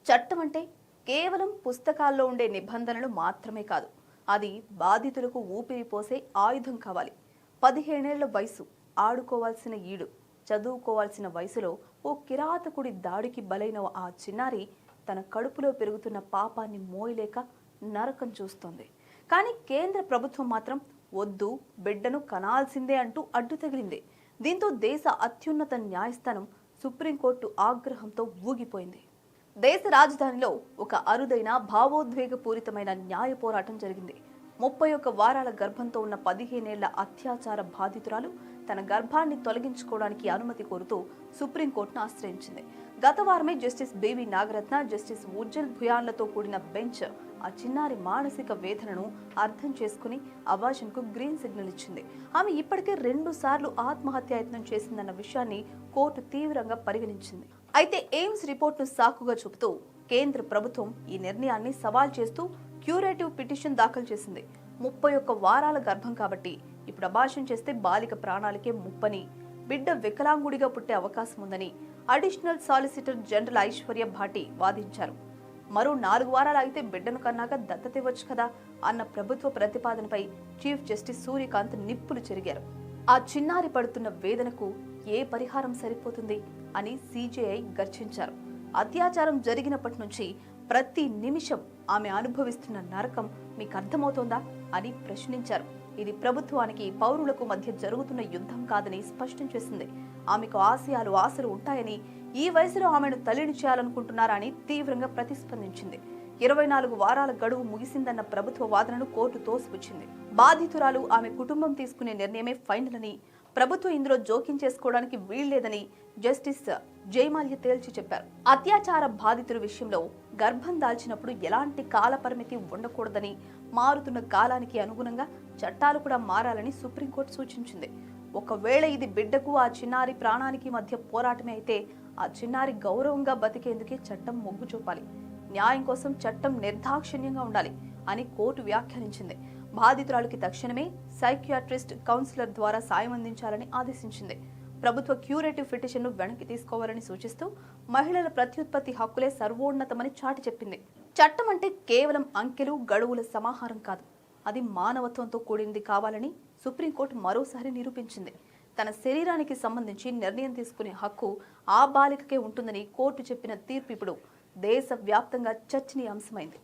చట్టం అంటే కేవలం పుస్తకాల్లో ఉండే నిబంధనలు మాత్రమే కాదు. అది బాధితులకు ఊపిరి పోసే ఆయుధం కావాలి. 15 ఏళ్ల వయసు, ఆడుకోవాల్సిన ఈడు, చదువుకోవాల్సిన వయసులో ఓ కిరాతకుడి దాడికి బలైన ఆ చిన్నారి తన కడుపులో పెరుగుతున్న పాపాన్ని మోయలేక నరకం చూస్తోంది. కానీ కేంద్ర ప్రభుత్వం మాత్రం వద్దు, బిడ్డను కనాల్సిందే అంటూ అడ్డు తగిలింది. దీంతో దేశ అత్యున్నత న్యాయస్థానం సుప్రీంకోర్టు ఆగ్రహంతో ఊగిపోయింది. దేశ రాజధానిలో ఒక అరుదైన భావోద్వేగపూరితమైన న్యాయ పోరాటం జరిగింది. 31 వారాల గర్భంతో ఉన్న 15 ఏళ్ల అత్యాచార బాధితురాలు తన గర్భాన్ని తొలగించుకోవడానికి అనుమతి కోరుతూ సుప్రీంకోర్టును ఆశ్రయించింది. గత వారమే justice BV Nagarathna, justice Ujjal భుయాన్లతో కూడిన బెంచ్ ఆ చిన్నారి మానసిక వేదనను అర్థం చేసుకుని అబార్షన్కు గ్రీన్ సిగ్నల్ ఇచ్చింది. ఆమె ఇప్పటికే 2 సార్లు ఆత్మహత్యాయత్నం చేసిందన్న విషయాన్ని కోర్టు తీవ్రంగా పరిగణించింది. అయితే ఎయిమ్స్ రిపోర్టును సాకుగా చూపుతూ కేంద్ర ప్రభుత్వం ఈ నిర్ణయాన్ని సవాల్ చేస్తూ క్యూరేటివ్ పిటిషన్ దాఖలు చేసింది. 31 వారాల గర్భం కాబట్టి ఇప్పుడు అబార్షన్ చేస్తే బాలిక ప్రాణాలకే ముప్పని, బిడ్డ వికలాంగుడిగా పుట్టే అవకాశం ఉందని additional solicitor general Aishwarya Bhati వాదించారు. మరో 4 వారాలు అయితే బిడ్డను కన్నాక దత్తత ఇవ్వచ్చు కదా అన్న ప్రభుత్వ ప్రతిపాదనపై చీఫ్ జస్టిస్ సూర్యకాంత్ నిప్పులు చెరిగారు. ఆ చిన్నారి పడుతున్న వేదనకు ఏ పరిహారం సరిపోతుంది అని సిజేఐ గర్జించారు. అత్యాచారం జరిగినప్పటి నుంచి ప్రతి నిమిషం ఆమె అనుభవిస్తున్న నరకం మీకు అర్థమవుతోందా అని ప్రశ్నించారు. ఇది ప్రభుత్వానికి పౌరులకు మధ్య జరుగుతున్న యుద్ధం కాదని స్పష్టం చేసింది. ఆమెకు ఆశలు ఉంటాయని, ఈ వయసులో ఆమెను తల్లిని చేయాలనుకుంటున్నారని తీవ్రంగా ప్రతిస్పందించింది. 24 వారాల గడువు ముగిసిందన్న ప్రభుత్వ వాదనను కోర్టు తోసిపుచ్చింది. బాధితురాలు, ఆమె కుటుంబం తీసుకునే నిర్ణయమే ఫైనల్ అని, ప్రభుత్వం ఇందులో జోక్యం చేసుకోవడానికి వీల్లేదని జస్టిస్ జయమాల్య తేల్చి చెప్పారు. అత్యాచార బాధితుల విషయంలో గర్భం దాల్చినప్పుడు ఎలాంటి కాల పరిమితి ఉండకూడదని, మారుతున్న కాలానికి అనుగుణంగా చట్టాలు కూడా మారాలని సుప్రీంకోర్టు సూచించింది. ఒకవేళ ఇది బిడ్డకు, ఆ చిన్నారి ప్రాణానికి మధ్య పోరాటమే అయితే ఆ చిన్నారి గౌరవంగా బతికేందుకే చట్టం మొగ్గు చూపాలి. న్యాయం కోసం చట్టం నిర్దాక్షిణ్యంగా ఉండాలి అని కోర్టు వ్యాఖ్యానించింది. బాధితురాలికి తక్షణమే సైకియాట్రిస్ట్, కౌన్సిలర్ ద్వారా సాయం అందించాలని ఆదేశించింది. ప్రభుత్వ క్యూరేటివ్ పిటిషన్ను వెనక్కి తీసుకోవాలని సూచిస్తూ మహిళల ప్రత్యుత్పత్తి హక్కులే సర్వోన్నతమని చాటి చెప్పింది. చట్టం అంటే కేవలం అంకెలు, గడువుల సమాహారం కాదు, అది మానవత్వంతో కూడింది కావాలని సుప్రీంకోర్టు మరోసారి నిరూపించింది. తన శరీరానికి సంబంధించి నిర్ణయం తీసుకునే హక్కు ఆ బాలికకే ఉంటుందని కోర్టు చెప్పిన తీర్పు ఇప్పుడు దేశవ్యాప్తంగా చర్చనీయాంశమైంది.